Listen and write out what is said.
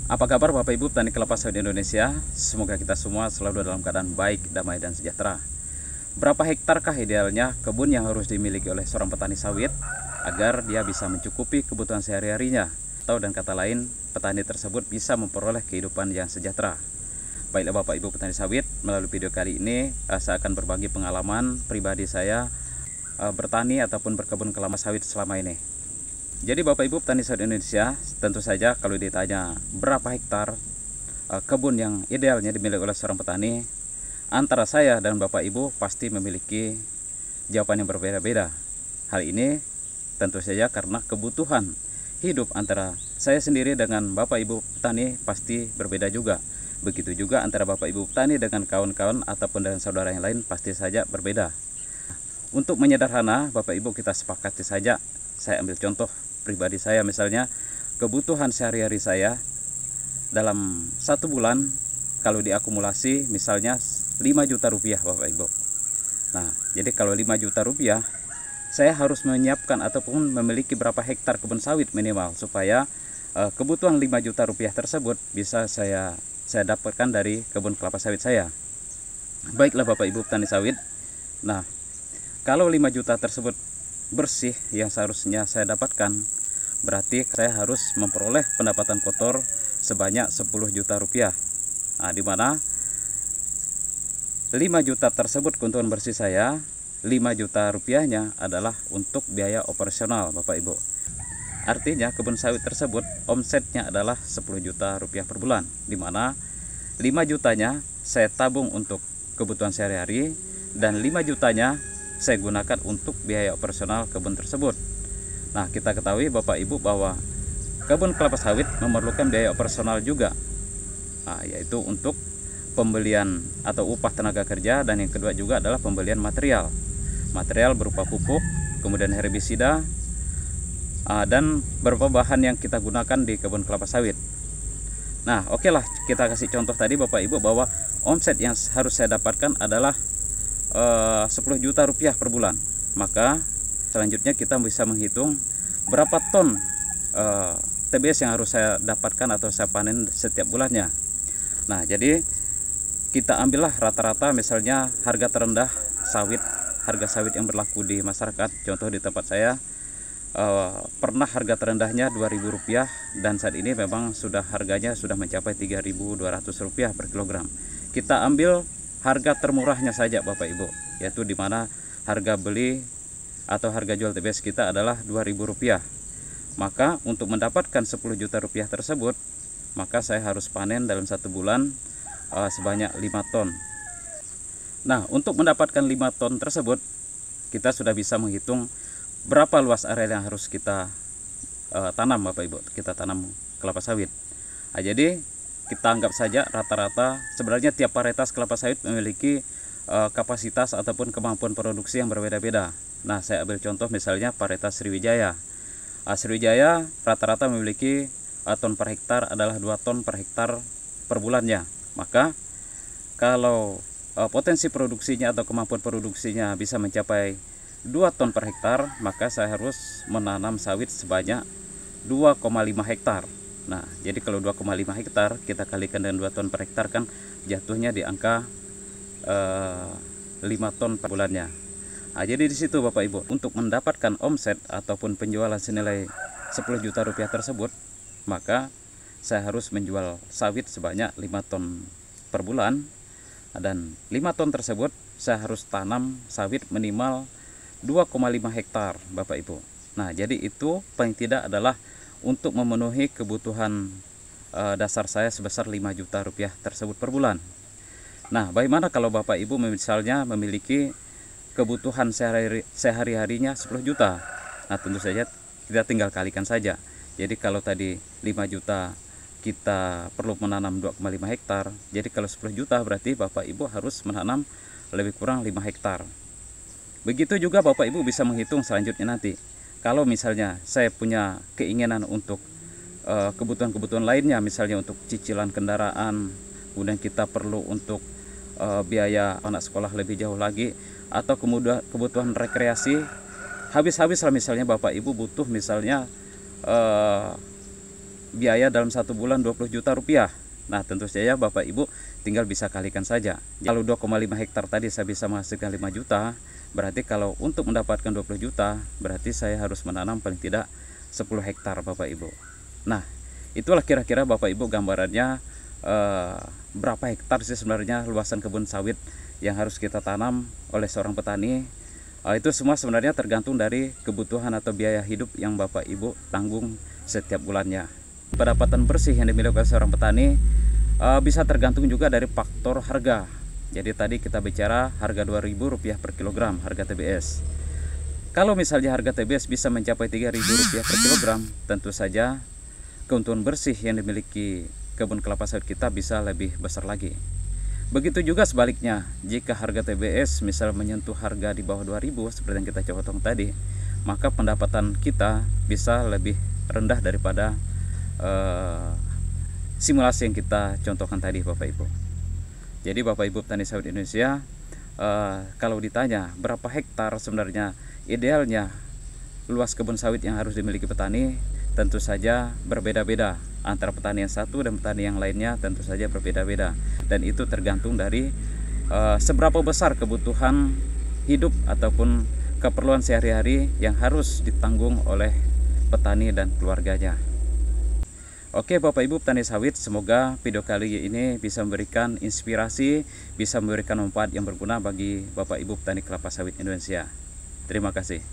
Apa kabar Bapak Ibu petani kelapa sawit Indonesia? Semoga kita semua selalu dalam keadaan baik, damai, dan sejahtera. Berapa hektarkah idealnya kebun yang harus dimiliki oleh seorang petani sawit agar dia bisa mencukupi kebutuhan sehari-harinya? Atau dan kata lain, petani tersebut bisa memperoleh kehidupan yang sejahtera. Baiklah Bapak Ibu petani sawit, melalui video kali ini saya akan berbagi pengalaman pribadi saya bertani ataupun berkebun kelapa sawit selama ini. Jadi Bapak Ibu petani sawit Indonesia, tentu saja kalau ditanya berapa hektar kebun yang idealnya dimiliki oleh seorang petani, antara saya dan Bapak Ibu pasti memiliki jawaban yang berbeda-beda. Hal ini tentu saja karena kebutuhan hidup antara saya sendiri dengan Bapak Ibu petani pasti berbeda juga. Begitu juga antara Bapak Ibu petani dengan kawan-kawan ataupun dengan saudara yang lain pasti saja berbeda. Untuk menyederhana, Bapak Ibu kita sepakati saja, saya ambil contoh pribadi saya, misalnya kebutuhan sehari-hari saya dalam 1 bulan kalau diakumulasi misalnya 5 juta rupiah Bapak Ibu. Nah, jadi kalau 5 juta rupiah saya harus menyiapkan ataupun memiliki berapa hektar kebun sawit minimal supaya kebutuhan 5 juta rupiah tersebut bisa saya dapatkan dari kebun kelapa sawit saya. Baiklah Bapak Ibu petani sawit. Nah, kalau 5 juta tersebut bersih yang seharusnya saya dapatkan, berarti saya harus memperoleh pendapatan kotor sebanyak 10 juta rupiah. Nah, di mana 5 juta tersebut keuntungan bersih saya, 5 juta rupiahnya adalah untuk biaya operasional Bapak Ibu. Artinya kebun sawit tersebut omsetnya adalah 10 juta rupiah per bulan, di mana 5 jutanya saya tabung untuk kebutuhan sehari-hari dan 5 jutanya saya gunakan untuk biaya operasional kebun tersebut. Nah, kita ketahui Bapak Ibu bahwa kebun kelapa sawit memerlukan biaya operasional juga, yaitu untuk pembelian atau upah tenaga kerja, dan yang kedua juga adalah pembelian material berupa pupuk, kemudian herbisida, dan beberapa bahan yang kita gunakan di kebun kelapa sawit. Nah, oke lah, kita kasih contoh tadi Bapak Ibu bahwa omset yang harus saya dapatkan adalah 10 juta rupiah per bulan. Maka selanjutnya kita bisa menghitung berapa ton TBS yang harus saya dapatkan atau saya panen setiap bulannya. Nah, jadi kita ambillah rata-rata misalnya harga terendah harga sawit yang berlaku di masyarakat. Contoh di tempat saya pernah harga terendahnya Rp2.000 dan saat ini memang harganya sudah mencapai Rp3.200 per kilogram. Kita ambil harga termurahnya saja Bapak Ibu, yaitu di mana harga beli atau harga jual TBS kita adalah Rp2.000. Maka untuk mendapatkan 10 juta rupiah tersebut, maka saya harus panen dalam 1 bulan sebanyak 5 ton. Nah, untuk mendapatkan 5 ton tersebut, kita sudah bisa menghitung berapa luas area yang harus kita tanam Bapak Ibu. Kita tanam kelapa sawit. Nah, jadi kita anggap saja rata-rata sebenarnya tiap varietas kelapa sawit memiliki kapasitas ataupun kemampuan produksi yang berbeda-beda. Nah, saya ambil contoh misalnya varietas Sriwijaya. Sriwijaya rata-rata memiliki ton per hektar adalah 2 ton per hektar per bulannya. Maka kalau potensi produksinya atau kemampuan produksinya bisa mencapai 2 ton per hektar, maka saya harus menanam sawit sebanyak 2,5 hektar. Nah, jadi kalau 2,5 hektar kita kalikan dengan 2 ton per hektar kan jatuhnya di angka 5 ton per bulannya. Nah, jadi di situ Bapak Ibu, untuk mendapatkan omset ataupun penjualan senilai 10 juta rupiah tersebut, maka saya harus menjual sawit sebanyak 5 ton per bulan, dan 5 ton tersebut saya harus tanam sawit minimal 2,5 hektar Bapak Ibu. Nah, jadi itu paling tidak adalah untuk memenuhi kebutuhan dasar saya sebesar 5 juta rupiah tersebut per bulan. Nah, bagaimana kalau Bapak Ibu misalnya memiliki kebutuhan sehari-harinya 10 juta? Nah, tentu saja kita tinggal kalikan saja. Jadi kalau tadi 5 juta kita perlu menanam 2,5 hektar. Jadi kalau 10 juta berarti Bapak Ibu harus menanam lebih kurang 5 hektar. Begitu juga Bapak Ibu bisa menghitung selanjutnya nanti. Kalau misalnya saya punya keinginan untuk kebutuhan-kebutuhan lainnya, misalnya untuk cicilan kendaraan, kemudian kita perlu untuk biaya anak sekolah lebih jauh lagi, atau kemudian kebutuhan rekreasi, habis-habis lah misalnya Bapak Ibu butuh misalnya biaya dalam 1 bulan 20 juta rupiah. Nah, tentu saja Bapak Ibu tinggal bisa kalikan saja. Kalau 2,5 hektar tadi saya bisa menghasilkan 5 juta, berarti kalau untuk mendapatkan 20 juta, berarti saya harus menanam paling tidak 10 hektar Bapak Ibu. Nah, itulah kira-kira Bapak Ibu gambarannya berapa hektar sih sebenarnya luasan kebun sawit yang harus kita tanam oleh seorang petani. Itu semua sebenarnya tergantung dari kebutuhan atau biaya hidup yang Bapak Ibu tanggung setiap bulannya. Pendapatan bersih yang dimiliki oleh seorang petani bisa tergantung juga dari faktor harga. Jadi tadi kita bicara harga Rp2.000 per kilogram harga TBS. Kalau misalnya harga TBS bisa mencapai Rp3.000 per kilogram, tentu saja keuntungan bersih yang dimiliki kebun kelapa sawit kita bisa lebih besar lagi. Begitu juga sebaliknya, jika harga TBS misal menyentuh harga di bawah 2.000 seperti yang kita coba hitung tadi, maka pendapatan kita bisa lebih rendah daripada simulasi yang kita contohkan tadi Bapak Ibu. Jadi Bapak Ibu petani sawit Indonesia, kalau ditanya berapa hektar sebenarnya idealnya luas kebun sawit yang harus dimiliki petani, tentu saja berbeda-beda antara petani yang satu dan petani yang lainnya, tentu saja berbeda-beda, dan itu tergantung dari seberapa besar kebutuhan hidup ataupun keperluan sehari-hari yang harus ditanggung oleh petani dan keluarganya. Oke Bapak Ibu petani sawit, semoga video kali ini bisa memberikan inspirasi, bisa memberikan manfaat yang berguna bagi Bapak Ibu petani kelapa sawit Indonesia. Terima kasih.